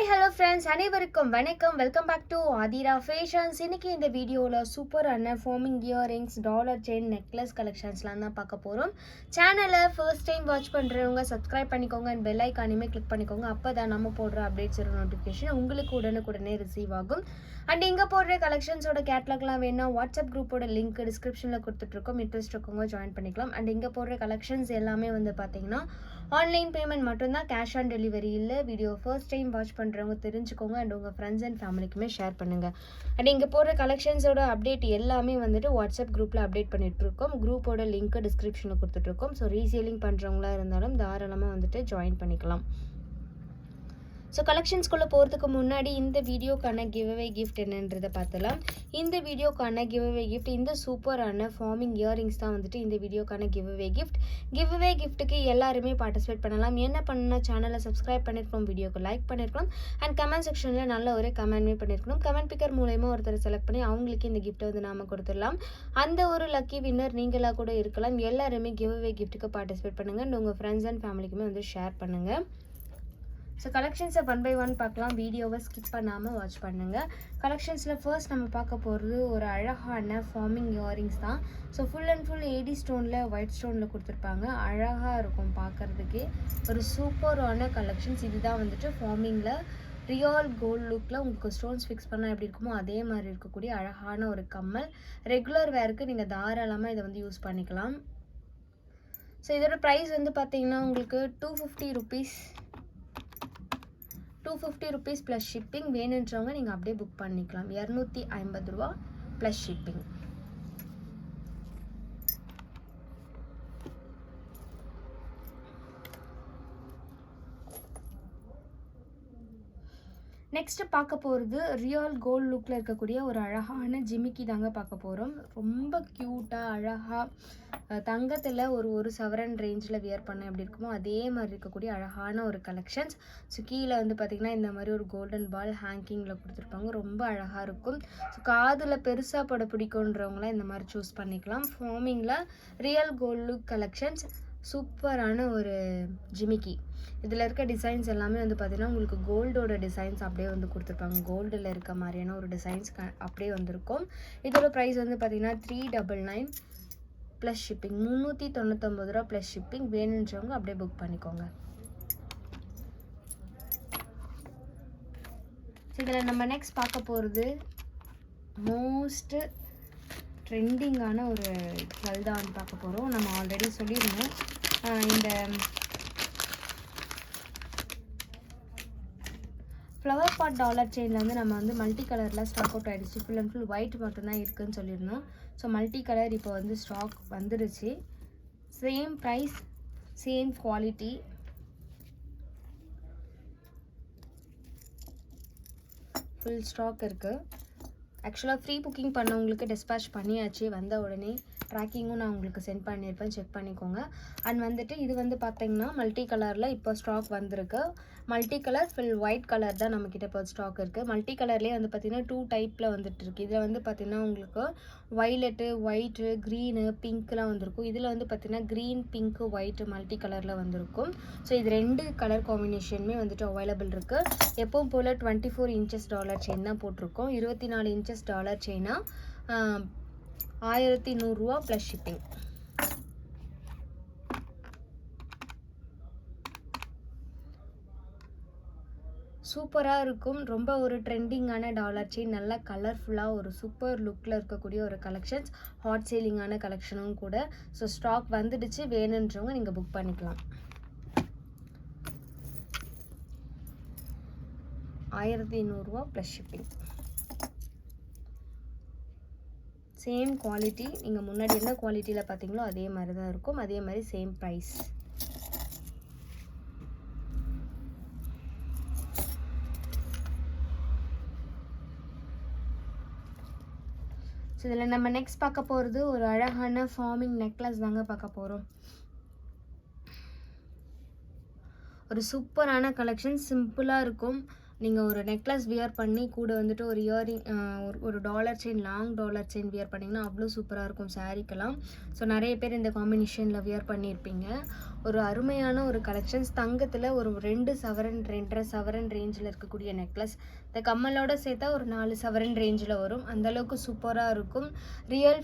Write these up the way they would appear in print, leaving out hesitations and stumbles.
hello friends, அனைவருக்கும் வணக்கம். Welcome back to Aathira fashions. இன்னைக்கு இந்த வீடியோவில் சூப்பரான farming earrings, dollar chain, necklace கலெக்ஷன்ஸ்லாம் தான் பார்க்க போகிறோம். சேனலை ஃபர்ஸ்ட் டைம் வாட்ச் பண்ணுறவங்க சப்ஸ்கிரைப் பண்ணிக்கோங்க அண்ட் பெல் ஐக்கானையுமே கிளிக் பண்ணிக்கோங்க. அப்போ தான் நம்ம போடுற அப்டேட்ஸ் ஒரு நோட்டிஃபிகேஷன் உங்களுக்கு உடனுக்குடனே ரிசீவ் ஆகும். அண்ட் இங்கே போடுற கலெக்ஷன்ஸோட கேட்லாக்லாம் வேணா வாட்ஸ்அப் குரூப்போட லிங்க் டிஸ்கிரிப்ஷனில் கொடுத்துட்ருக்கோம். இன்ட்ரெஸ்ட் இருக்கவங்க ஜாயின் பண்ணிக்கலாம். அண்ட் இங்கே போடுற கலெக்ஷன்ஸ் எல்லாமே வந்து பார்த்தீங்கன்னா ஆன்லைன் பேமெண்ட் மட்டும்தான், கேஷ் ஆன் டெலிவரி இல்லை. வீடியோ ஃபர்ஸ்ட் டைம் வாட்ச் பண்ணுறவங்க தெரிஞ்சுக்கோங்க அண்ட் உங்கள் ஃப்ரெண்ட்ஸ் அண்ட் ஃபேமிலிக்குமே ஷேர் பண்ணுங்கள். அண்ட் இங்கே போடுற கலெக்ஷன்ஸோட அப்டேட் எல்லாமே வந்துட்டு வாட்ஸ்அப் குரூப்பில் அப்டேட் பண்ணிகிட்ருக்கோம். குரூப்போட லிங்க்கு டிஸ்கிரிப்ஷனில் கொடுத்துட்ருக்கோம். ஸோ ரீசேலிங் பண்ணுறவங்களா இருந்தாலும் தாராளமாக வந்துட்டு ஜாயின் பண்ணிக்கலாம். ஸோ கலெக்ஷன்ஸ்குள்ளே போகிறதுக்கு முன்னாடி இந்த வீடியோக்கான கிவ்அவே கிஃப்ட் என்னன்றதை பார்த்துலாம். இந்த வீடியோக்கான கிவ்அவே கிஃப்ட் இந்த சூப்பரான ஃபார்மிங் இயரிங்ஸ் தான் வந்துட்டு இந்த வீடியோக்கான கிவ்அவே கிஃப்ட். கிவ்அவே கிஃப்ட்டுக்கு எல்லாருமே பார்ட்டிசிபேட் பண்ணலாம். என்ன பண்ணணும்னா சேனலை சப்ஸ்கிரைப் பண்ணியிருக்கணும், வீடியோக்கு லைக் பண்ணியிருக்கணும் அண்ட் கமெண்ட் செக்ஷனில் நல்ல ஒரு கமெண்ட்மே பண்ணியிருக்கணும். கமெண்ட் பிக்கர் மூலயமா ஒருத்தர் செலக்ட் பண்ணி அவங்களுக்கு இந்த கிஃப்ட்டை வந்து நாம் கொடுத்துடலாம். அந்த ஒரு லக்கி வின்னர் நீங்களாக கூட இருக்கலாம். எல்லாருமே கிவ்அவே கிஃப்ட்டுக்கு பார்ட்டிசிபேட் பண்ணுங்கள் அண்ட் உங்கள் ஃப்ரெண்ட்ஸ் அண்ட் ஃபேமிலிக்குமே வந்து ஷேர் பண்ணுங்கள். ஸோ கலெக்ஷன்ஸை ஒன் பை ஒன் பார்க்கலாம். வீடியோவை ஸ்கிப் பண்ணாமல் வாட்ச் பண்ணுங்கள். கலெக்ஷன்ஸில் ஃபர்ஸ்ட் நம்ம பார்க்க போகிறது ஒரு அழகான ஃபார்மிங் இயரிங்ஸ் தான். So full and full AD ஸ்டோனில் ஒயிட் ஸ்டோனில் கொடுத்துருப்பாங்க. அழகாக இருக்கும் பார்க்குறதுக்கே. ஒரு சூப்பரான கலெக்ஷன்ஸ். இதுதான் வந்துட்டு ஃபார்மிங்கில் ரியல் கோல்டு லுக்கில் உங்களுக்கு ஸ்டோன்ஸ் ஃபிக்ஸ் பண்ணால் எப்படி இருக்குமோ அதே மாதிரி இருக்கக்கூடிய அழகான ஒரு கம்மல். ரெகுலர் வேருக்கு நீங்கள் தாராளமாக இதை வந்து யூஸ் பண்ணிக்கலாம். ஸோ இதோட ப்ரைஸ் வந்து பார்த்தீங்கன்னா உங்களுக்கு 250 rupees. 250 rupees plus shipping. வேணுன்றவங்க நீங்கள் அப்படியே புக் பண்ணிக்கலாம். 250 ரூபா ப்ளஸ் ஷிப்பிங். நெக்ஸ்ட்டு பார்க்க போகிறது ரியல் கோல்டு லுக்கில் இருக்கக்கூடிய ஒரு அழகான ஜிமிக்கி தாங்க பார்க்க போகிறோம். ரொம்ப க்யூட்டாக அழகாக தங்கத்தில் ஒரு சவரன் ரேஞ்சில் வியர் பண்ண எப்படி இருக்குமோ அதே மாதிரி இருக்கக்கூடிய அழகான ஒரு கலெக்ஷன்ஸ். ஸோ கீழே வந்து பார்த்திங்கன்னா இந்த மாதிரி ஒரு கோல்டன் பால் ஹேங்கிங்கில் கொடுத்துருப்பாங்க. ரொம்ப அழகாக இருக்கும். ஸோ காதில் பெருசாக பட பிடிக்குன்றவங்களாம் இந்த மாதிரி சூஸ் பண்ணிக்கலாம். ஃபார்மிங்கில் ரியல் கோல்டு லுக் கலெக்ஷன்ஸ். சூப்பரான ஒரு ஜிமிக்கி. இதில் இருக்க டிசைன்ஸ் எல்லாமே வந்து பார்த்திங்கன்னா உங்களுக்கு கோல்டோட டிசைன்ஸ் அப்படியே வந்து கொடுத்துருப்பாங்க. கோல்டில் இருக்க மாதிரியான ஒரு டிசைன்ஸ் அப்படியே வந்திருக்கும். இதோட ப்ரைஸ் வந்து பார்த்திங்கன்னா 399 ப்ளஸ் ஷிப்பிங். 399 ரூபா ப்ளஸ் ஷிப்பிங். வேணுன்றவங்க அப்படியே புக் பண்ணிக்கோங்க. இதில் நம்ம நெக்ஸ்ட் பார்க்க போகிறது மோஸ்ட் ட்ரெண்டிங்கான ஒரு ஜுவல் தான் வந்து பார்க்க போகிறோம். நம்ம ஆல்ரெடி சொல்லியிருந்தோம் இந்த ஃப்ளவர் பாட் டாலர் செயினில் வந்து நம்ம வந்து மல்டி கலரில் ஸ்டாக் அவுட் ஆகிடுச்சு. ஃபுல் அண்ட் ஃபுல் ஒயிட் மட்டும்தான் இருக்குதுன்னு சொல்லியிருந்தோம். ஸோ மல்டி கலர் இப்போ வந்து ஸ்டாக் வந்துடுச்சு. Same price, same quality. Full stock இருக்குது. ஆக்சுவலாக ஃப்ரீ புக்கிங் பண்ணவங்களுக்கு டிஸ்பேச் பண்ணியாச்சு. வந்த உடனே ட்ராக்கிங்கும் நான் உங்களுக்கு சென்ட் பண்ணியிருப்பேன், செக் பண்ணிக்கோங்க. அண்ட் வந்துட்டு இது வந்து பார்த்தீங்கன்னா மல்டி கலரில் இப்போ ஸ்டாக் வந்திருக்கு. Multi colour full white colour தான் நம்மக்கிட்ட இப்போ ஸ்டாக் இருக்குது. மல்டி கலர்லேயே வந்து பார்த்திங்கன்னா 2 டைப்பில் வந்துட்டு இருக்குது. இதில் வந்து பார்த்திங்கன்னா உங்களுக்கு வைலட்டு, ஒயிட்டு, க்ரீனு, பிங்க்லாம் வந்திருக்கும். இதில் வந்து பார்த்திங்கன்னா க்ரீன், பிங்க்கு, ஒயிட்டு மல்டி கலரில் வந்திருக்கும். ஸோ இது 2 கலர் காம்பினேஷனுமே வந்துட்டு அவைலபிள் இருக்குது. எப்பவும் போல் 24 inches டாலர் செயின் தான் போட்டிருக்கோம். 24 inches டாலர் செயினா 1100 ரூபா ப்ளஸ் ஷிப்பிங். சூப்பராக இருக்கும். ரொம்ப ஒரு ட்ரெண்டிங்கான டாலர் செயின். நல்லா கலர்ஃபுல்லாக ஒரு சூப்பர் லுக்கில் இருக்கக்கூடிய ஒரு கலெக்ஷன்ஸ். ஹாட் சேலிங்கான கலெக்ஷனும் கூட. ஸோ ஸ்டாக் வந்துடுச்சு. வேணுன்றவங்க நீங்கள் புக் பண்ணிக்கலாம். 1100 ரூபா ப்ளஸ் ஷிப்பிங். Same quality. நீங்கள் முன்னாடி என்ன குவாலிட்டியில் பார்த்தீங்களோ அதே மாதிரி தான் இருக்கும். அதே மாதிரி சேம் ப்ரைஸ். ஸோ இதில் நம்ம நெக்ஸ்ட் பார்க்க போகிறது ஒரு அழகான ஃபார்மிங் நெக்லஸ் தாங்க பார்க்க போகிறோம். ஒரு சூப்பரான கலெக்ஷன். சிம்பிளாக இருக்கும். நீங்கள் ஒரு நெக்லஸ் வியர் பண்ணி கூட வந்துட்டு ஒரு இயரிங் ஒரு dollar chain, long dollar chain wear பண்ணிங்கன்னா அவ்வளோ சூப்பராக இருக்கும் சாரீக்கெல்லாம். ஸோ நிறைய பேர் இந்த காம்பினேஷனில் வியர் பண்ணியிருப்பீங்க. ஒரு அருமையான ஒரு கலெக்ஷன்ஸ். தங்கத்தில் ஒரு 2 சவரன் 2.5 சவரன் ரேஞ்சில் இருக்கக்கூடிய நெக்லஸ். இந்த கம்மலோட சேர்த்தா ஒரு 4 சவரன் ரேஞ்சில் வரும். அந்தளவுக்கு சூப்பராக இருக்கும். Real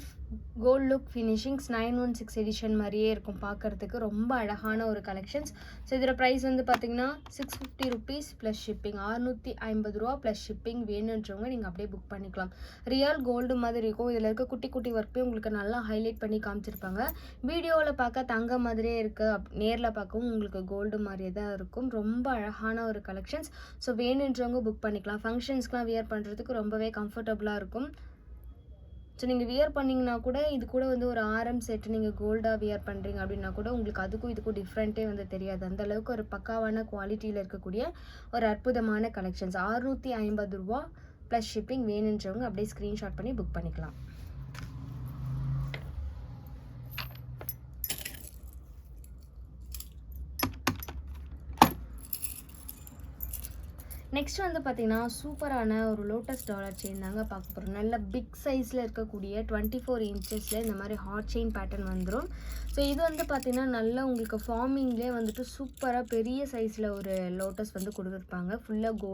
gold look finishings 916 edition மாதிரியே இருக்கும் பார்க்குறதுக்கு. ரொம்ப அழகான ஒரு கலெக்ஷன்ஸ். ஸோ இதோட ப்ரைஸ் வந்து பார்த்தீங்கன்னா 650 ருபீஸ் ப்ளஸ் ஷிப்பிங். 650 ரூபா ப்ளஸ் ஷிப்பிங். வேணுன்றவங்க நீங்கள் அப்படியே புக் பண்ணிக்கலாம். ரியல் கோல்டு மாதிரி இருக்கும். இதில் இருக்க குட்டி குட்டி ஒர்க்கையும் உங்களுக்கு நல்லா ஹைலைட் பண்ணி காமிச்சிருப்பாங்க. வீடியோவில் பார்க்க தங்க மாதிரியே இருக்குது, நேரில் பார்க்கவும் உங்களுக்கு கோல்டு மாதிரியே தான் இருக்கும். ரொம்ப அழகான ஒரு கலெக்ஷன்ஸ். ஸோ வேணுன்றவங்க புக் பண்ணிக்கலாம். ஃபங்க்ஷன்ஸ்க்குலாம் வியர் பண்ணுறதுக்கு ரொம்பவே கம்ஃபர்டபுளாக இருக்கும். ஸோ நீங்கள் வியர் பண்ணிங்கன்னா கூட இது கூட வந்து ஒரு ஆரம் செட்டு நீங்கள் கோல்டாக வியர் பண்ணுறீங்க அப்படின்னா கூட உங்களுக்கு அதுக்கும் இதுக்கும் டிஃப்ரெண்ட்டே வந்து தெரியாது. அந்தளவுக்கு ஒரு பக்காவான குவாலிட்டியில் இருக்கக்கூடிய ஒரு அற்புதமான கலெக்ஷன்ஸ். 650 ரூபா ப்ளஸ் ஷிப்பிங். வேணுன்றவங்க அப்படியே ஸ்க்ரீன்ஷாட் பண்ணி புக் பண்ணிக்கலாம். நெக்ஸ்ட் வந்து பார்த்தீங்கன்னா சூப்பரான ஒரு லோட்டஸ் டாலர் செயின் தாங்க பார்க்க போகிறோம். நல்ல பிக் சைஸில் இருக்கக்கூடிய 24 இன்ச்சஸில் இந்த மாதிரி ஹார்ட் செயின் பேட்டர்ன் வந்துடும். ஸோ இது வந்து பார்த்திங்கன்னா நல்லா உங்களுக்கு ஃபார்மிங்லேயே வந்துட்டு சூப்பராக பெரிய சைஸில் ஒரு லோட்டஸ் வந்து கொடுத்துருப்பாங்க. ஃபுல்லாக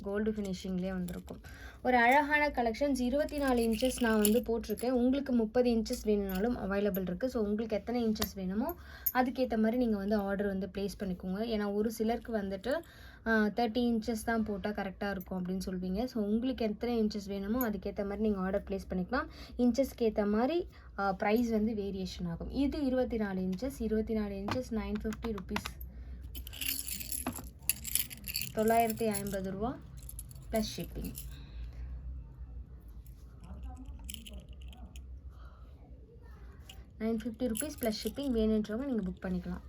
கோல்டு ஃபினிஷிங்லேயே வந்திருக்கும். ஒரு அழகான கலெக்ஷன்ஸ். 24 இன்ச்சஸ் நான் வந்து போட்டிருக்கேன். உங்களுக்கு 30 இன்ச்சஸ் வேணும்னாலும் அவைலபிள் இருக்குது. ஸோ உங்களுக்கு எத்தனை இன்ச்சஸ் வேணுமோ அதுக்கேற்ற மாதிரி நீங்கள் வந்து ஆர்டர் வந்து ப்ளேஸ் பண்ணிக்கோங்க. ஏன்னா ஒரு சிலருக்கு வந்துட்டு 30 இன்ச்சஸ் தான் போட்டால் கரெக்டாக இருக்கும் அப்படின்னு சொல்வீங்க. ஸோ உங்களுக்கு எத்தனை இன்ச்சஸ் வேணுமோ அதுக்கேற்ற மாதிரி நீங்கள் ஆர்டர் ப்ளேஸ் பண்ணிக்கலாம். இன்ச்சஸ்க்கு ஏற்ற மாதிரி ப்ரைஸ் வந்து வேரியேஷன் ஆகும். இது 24 இன்ச்சஸ். 24 inches 950 rupees. 950 ரூபா ப்ளஸ் ஷிப்பிங். ₹950 plus shipping. வேணுன்றவங்க நீங்கள் புக் பண்ணிக்கலாம்.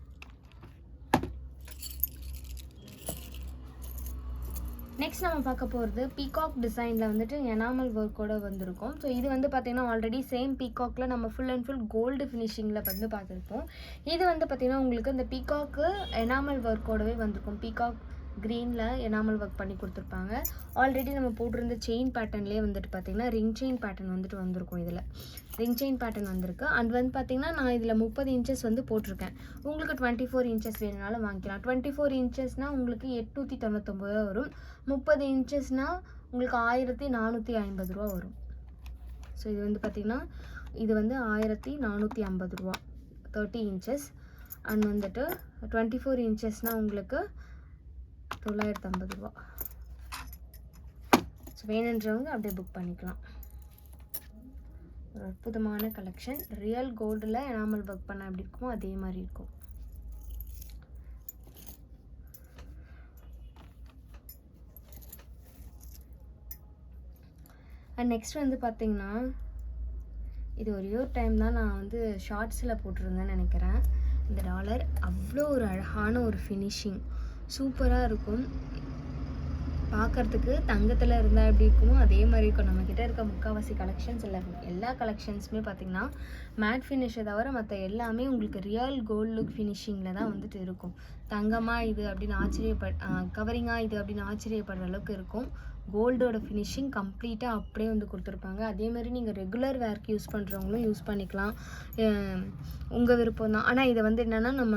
நெக்ஸ்ட் நம்ம பார்க்க போகிறது பீகாக் டிசைனில் வந்துட்டு எனாமல் ஒர்க்கோட வந்திருக்கும். ஸோ இது வந்து பார்த்திங்கன்னா ஆல்ரெடி சேம் பீகாக்கில் நம்ம ஃபுல் அண்ட் ஃபுல் கோல்டு ஃபினிஷிங்கில் வந்து பார்த்துருப்போம். இது வந்து பார்த்திங்கன்னா உங்களுக்கு இந்த பீகாக்கு எனாமல் ஒர்க்கோடவே வந்திருக்கும். பீகாக் க்ரீனில் எனாமல் ஒர்க் பண்ணி கொடுத்துருப்பாங்க. ஆல்ரெடி நம்ம போட்டிருந்த செயின் பேட்டர்ன்லேயே வந்துட்டு பார்த்திங்கன்னா ரிங் செயின் பேட்டர்ன் வந்துட்டு வந்திருக்கும். இதில் ரிங் செயின் பேட்டர்ன் வந்திருக்கு. அண்ட் வந்து பார்த்திங்கன்னா நான் இதில் 30 இன்ச்சஸ் வந்து போட்டிருக்கேன். உங்களுக்கு 24 இன்ச்சஸ் வேணுனாலும் வாங்கிக்கலாம். 24 இன்ச்சஸ்னால் உங்களுக்கு 899 ரூபா வரும். 30 இன்ச்சஸ்னால் உங்களுக்கு 1450 ரூபா வரும். ஸோ இது வந்து பார்த்திங்கன்னா இது வந்து 1450 ரூபா 30 இன்ச்சஸ். அண்ட் வந்துட்டு 24 இன்ச்சஸ்னால் உங்களுக்கு 950 ரூபா. ஸோ வேணுன்றவங்க அப்படியே புக் பண்ணிக்கலாம். ஒரு அற்புதமான கலெக்ஷன். ரியல் கோல்டில் எனாமல் ஒர்க் பண்ண எப்படி இருக்குமோ அதே மாதிரி இருக்கும். அண்ட் நெக்ஸ்ட் வந்து பார்த்திங்கன்னா இது ஒரே ஒரு டைம் தான் நான் வந்து ஷார்ட்ஸில் போட்டிருந்தேன்னு நினைக்கிறேன். இந்த டாலர் அவ்வளோ ஒரு அழகான ஒரு ஃபினிஷிங் சூப்பராக இருக்கும். பார்க்குறதுக்கு தங்கத்தில் இருந்தால் எப்படி இருக்குமோ அதே மாதிரி இருக்கும். நம்மக்கிட்ட இருக்க முக்கால்வாசி கலெக்ஷன்ஸ் எல்லா கலெக்ஷன்ஸுமே பார்த்திங்கன்னா மேட் ஃபினிஷை தவிர மற்ற எல்லாமே உங்களுக்கு ரியல் கோல்ட் லுக் ஃபினிஷிங்கில் தான் வந்துட்டு இருக்கும். தங்கமாக இது அப்படின்னு கவரிங்காக இது அப்படின்னு ஆச்சரியப்படுற அளவுக்கு இருக்கும். கோல்டோட ஃபினிஷிங் கம்ப்ளீட்டாக அப்படியே வந்து கொடுத்துருப்பாங்க. அதேமாதிரி நீங்கள் ரெகுலர் வேர்க்கு யூஸ் பண்ணுறவங்களும் யூஸ் பண்ணிக்கலாம். உங்கள் விருப்பம் தான். ஆனால் இதை வந்து என்னென்னா நம்ம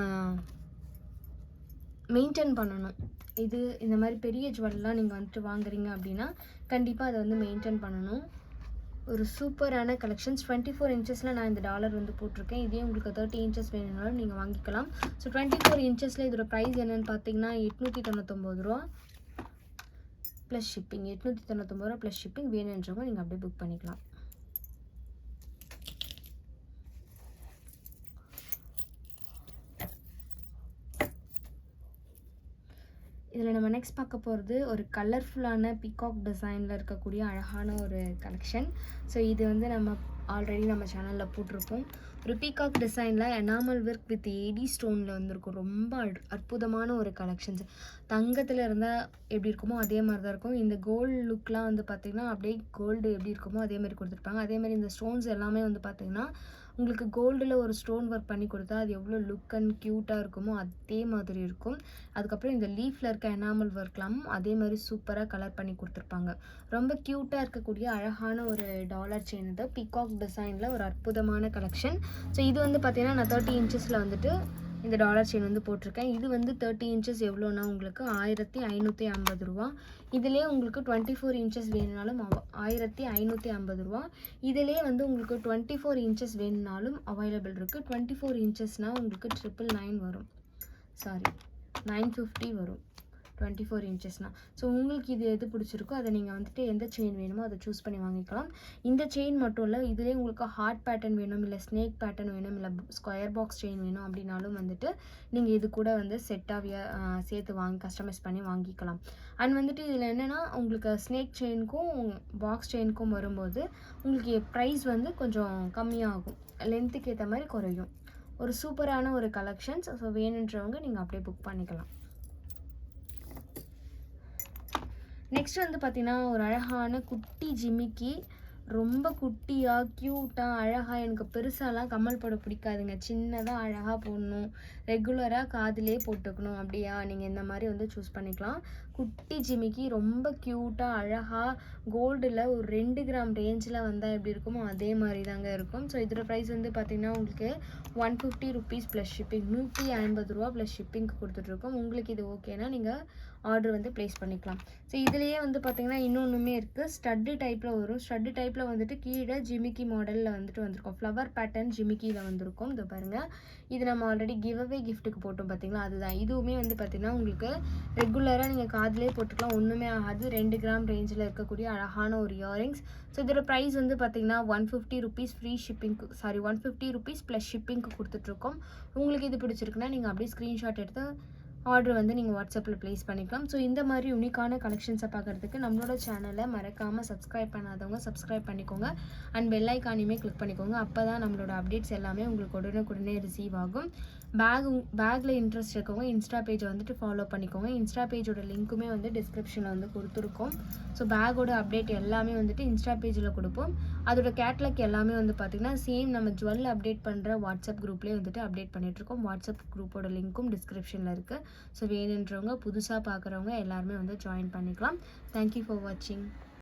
மெயின்டைன் பண்ணணும். இது இந்த மாதிரி பெரிய ஜுவல்லாம் நீங்கள் வந்துட்டு வாங்குறீங்க அப்படின்னா கண்டிப்பாக அதை வந்து மெயின்டைன் பண்ணணும். ஒரு சூப்பரான கலெக்ஷன்ஸ். 24 இன்ச்சஸில் நான் இந்த டாலர் வந்து போட்டிருக்கேன். இதே உங்களுக்கு 30 இன்ச்சஸ் வேணும்னாலும் நீங்கள் வாங்கிக்கலாம். ஸோ 24 இன்ச்சஸில் இதோட ப்ரைஸ் என்னென்னு பார்த்தீங்கன்னா 899 ரூபா ப்ளஸ் ஷிப்பிங். 899 ரூபா ப்ளஸ் ஷிப்பிங். வேணுன்றவங்க நீங்கள் அப்படியே புக் பண்ணிக்கலாம். இதில் நம்ம நெக்ஸ்ட் பார்க்க போகிறது ஒரு கலர்ஃபுல்லான பீகாக் டிசைனில் இருக்கக்கூடிய அழகான ஒரு கலெக்ஷன். ஸோ இது வந்து நம்ம ஆல்ரெடி நம்ம சேனலில் போட்டிருப்போம். ஒரு பீகாக் டிசைனில் எனாமல் ஒர்க் வித் ஏடி ஸ்டோனில் வந்திருக்கும். ரொம்ப அற்புதமான ஒரு கலெக்ஷன்ஸ். தங்கத்தில் இருந்தால் எப்படி இருக்குமோ அதே மாதிரி தான் இருக்கும். இந்த கோல்டு லுக்லாம் வந்து பார்த்திங்கன்னா அப்படியே கோல்டு எப்படி இருக்குமோ அதே மாதிரி கொடுத்துருப்பாங்க. அதேமாதிரி இந்த ஸ்டோன்ஸ் எல்லாமே வந்து பார்த்திங்கன்னா உங்களுக்கு கோல்டில் ஒரு ஸ்டோன் ஒர்க் பண்ணி கொடுத்தா அது எவ்வளோ லுக் அண்ட் க்யூட்டாக இருக்குமோ அதே மாதிரி இருக்கும். அதுக்கப்புறம் இந்த லீஃபில் இருக்க எனாமல் ஒர்க்லாமும் அதே மாதிரி சூப்பராக கலர் பண்ணி கொடுத்துருப்பாங்க. ரொம்ப க்யூட்டாக இருக்கக்கூடிய அழகான ஒரு டாலர் செயின். இது பீகாக் டிசைனில் ஒரு அற்புதமான கலெக்ஷன். ஸோ இது வந்து பார்த்திங்கன்னா நான் 30 இன்ச்சஸில் வந்துட்டு இந்த டாலர் செயின் வந்து போட்டிருக்கேன். இது வந்து 30 இன்ச்சஸ் எவ்வளோனா உங்களுக்கு 1550 ரூபா. இதிலே உங்களுக்கு 24 இன்ச்சஸ் வேணுனாலும் 1550 ரூபா. இதிலே வந்து உங்களுக்கு 24 இன்ச்சஸ் வேணுனாலும் அவைலபிள் இருக்குது. 24 இன்ச்சஸ்னால் உங்களுக்கு 999 வரும், சாரி 950 வரும் 24 இன்ச்சஸ்னால். ஸோ உங்களுக்கு இது எது பிடிச்சிருக்கோ அதை நீங்கள் வந்துட்டு எந்த செயின் வேணுமோ அதை சூஸ் பண்ணி வாங்கிக்கலாம். இந்த செயின் மட்டும் இல்லை, இதிலே உங்களுக்கு ஹார்ட் பேட்டர்ன் வேணும், இல்லை ஸ்னேக் பேட்டர்ன் வேணும், இல்லை ஸ்கொயர் பாக்ஸ் செயின் வேணும் அப்படின்னாலும் வந்துட்டு நீங்கள் இது கூட வந்து செட்டாக சேர்த்து கஸ்டமைஸ் பண்ணி வாங்கிக்கலாம். அண்ட் வந்துட்டு இதில் என்னென்னா உங்களுக்கு ஸ்னேக் செயினுக்கும் பாக்ஸ் செயினுக்கும் வரும்போது உங்களுக்கு ப்ரைஸ் வந்து கொஞ்சம் கம்மியாகும், லென்த்துக்கு ஏற்ற மாதிரி குறையும். ஒரு சூப்பரான ஒரு கலெக்ஷன்ஸ். ஸோ வேணுன்றவங்க நீங்கள் அப்படியே புக் பண்ணிக்கலாம். நெக்ஸ்ட் வந்து பார்த்தீங்கன்னா ஒரு அழகான குட்டி ஜிமிக்கி, ரொம்ப குட்டியாக க்யூட்டாக அழகாக. எனக்கு பெருசாலாம் கம்மல் போட பிடிக்காதுங்க, சின்னதாக அழகாக போடணும், ரெகுலராக காதிலே போட்டுக்கணும் அப்படியா, நீங்கள் இந்த மாதிரி வந்து சூஸ் பண்ணிக்கலாம். குட்டி ஜிமிக்கி ரொம்ப க்யூட்டாக அழகாக கோல்டில் ஒரு 2 கிராம் ரேஞ்சில் வந்தால் எப்படி இருக்குமோ அதே மாதிரி தாங்க இருக்கும். ஸோ இதோட ப்ரைஸ் வந்து பார்த்திங்கன்னா உங்களுக்கு 150 ருபீஸ் ப்ளஸ் ஷிப்பிங், 150 ரூபா ப்ளஸ் ஷிப்பிங்க்கு கொடுத்துட்ருக்கோம். உங்களுக்கு இது ஓகேனா நீங்கள் ஆர்டர் வந்து ப்ளேஸ் பண்ணிக்கலாம். ஸோ இதுலேயே வந்து பார்த்திங்கன்னா இன்னொன்றுமே இருக்குது, ஸ்டட்டு டைப்பில் வரும். ஸ்டட்டு டைப்பில் வந்துட்டு கீழே ஜிமிக்கி மாடலில் வந்துட்டு வந்திருக்கும், ஃப்ளவர் பேட்டர்ன் ஜிமிக்கியில் வந்திருக்கும். இது பாருங்கள், இது நம்ம ஆல்ரெடி கிவ்அவே கிஃப்ட்டுக்கு போட்டோம் பார்த்திங்களா, அதுதான். இதுவுமே வந்து பார்த்திங்கன்னா உங்களுக்கு ரெகுலராக நீங்கள் காதிலே போட்டுக்கலாம், ஒன்றுமே ஆகாது. 2 கிராம் ரேஞ்சில் இருக்கக்கூடிய அழகான ஒரு இயரிங்ஸ். ஸோ இதோட ப்ரைஸ் வந்து பார்த்திங்கன்னா 150 ருபீஸ் ஃப்ரீ ஷிப்பிங்க்கு, சாரி 150 ருபீஸ் ப்ளஸ் ஷிப்பிங்க்கு கொடுத்துட்ருக்கோம். உங்களுக்கு இது பிடிச்சிருக்குன்னா நீங்கள் அப்படியே ஸ்க்ரீன்ஷாட் எடுத்து ஆர்டர் வந்து நீங்கள் வாட்ஸ்அப்பில் ப்ளேஸ் பண்ணிக்கலாம். ஸோ இந்த மாதிரி யூனிக்கான கலெக்ஷன்ஸை பார்க்குறதுக்கு நம்மளோட சேனலை மறக்காமல் சப்ஸ்கிரைப் பண்ணாதவங்க சப்ஸ்கிரைப் பண்ணிக்கோங்க. அண்ட் பெல் ஐக்கானையுமே கிளிக் பண்ணிக்கோங்க. அப்போ தான் நம்மளோட அப்டேட்ஸ் எல்லாமே உங்களுக்கு உடனுக்குடனே ரிசீவ் ஆகும். பேக்கில் இன்ட்ரெஸ்ட் இருக்கவங்க இன்ஸ்டா பேஜை வந்துட்டு ஃபாலோ பண்ணிக்கோங்க. இன்ஸ்டா பேஜோட லிங்க்குமே வந்து டிஸ்கிரிப்ஷனில் வந்து கொடுத்துருக்கோம். ஸோ பேக்கோட அப்டேட் எல்லாமே வந்துட்டு இன்ஸ்டா பேஜில் கொடுப்போம். அதோட கேட்லாக் எல்லாமே வந்து பார்த்திங்கன்னா சேம் நம்ம ஜுவல் அப்டேட் பண்ணுற வாட்ஸ்அப் குரூப்லேயே வந்துட்டு அப்டேட் பண்ணிகிட்ருக்கோம். வாட்ஸ்அப் குரூப்போட லிங்க்கும் டிஸ்கிரிப்ஷனில் இருக்குது. ஸோ வேணுன்றவங்க புதுசாக பார்க்குறவங்க எல்லாருமே வந்து ஜாயின் பண்ணிக்கலாம். தேங்க்யூ ஃபார் வாட்சிங்.